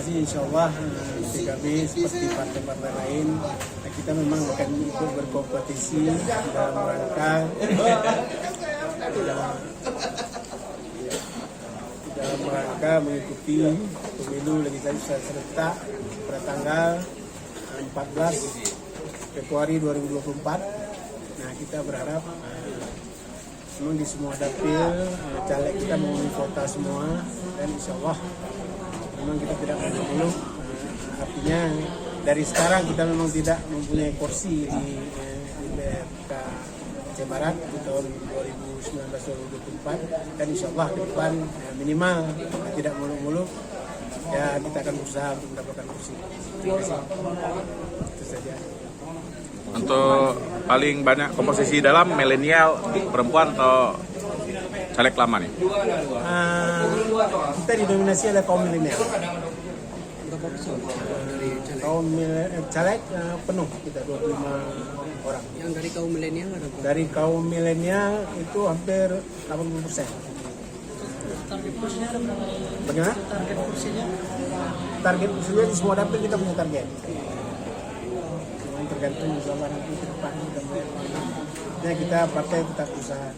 sih insya Allah PKB seperti partai-partai lain kita memang akan ikut berkompetisi dalam rangka mengikuti pemilu legislatif serentak pada tanggal 14 Februari 2024. Nah, kita berharap memang di semua dapil caleg kita memenuhi kuota semua, dan insya Allah memang kita tidak muluk-muluk. Artinya dari sekarang kita memang tidak mempunyai kursi di BRK Aceh Barat di tahun 2019-2024, dan insya Allah ke depan minimal tidak muluk-muluk ya, kita akan berusaha untuk mendapatkan kursi. Terima kasih. Itu saja. Untuk paling banyak komposisi dalam milenial, perempuan atau caleg lama nih? Kita didominasi oleh kaum milenial. Kaum caleg penuh kita 25 orang. Yang dari kaum milenial ada berapa? Dari kaum milenial itu hampir 80%. Bagaimana? Target kursinya? Target kursinya di semua dapil kita punya target. Tergantung misalnya nanti ke depan kita partai tetap usaha.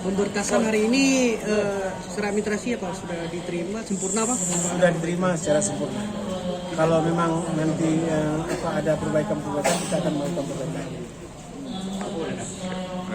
Pemberkasan hari ini secara administrasi apa sudah diterima sempurna Pak? Sudah diterima secara sempurna. Kalau memang nanti ada perbaikan kita akan melakukan perbaikan.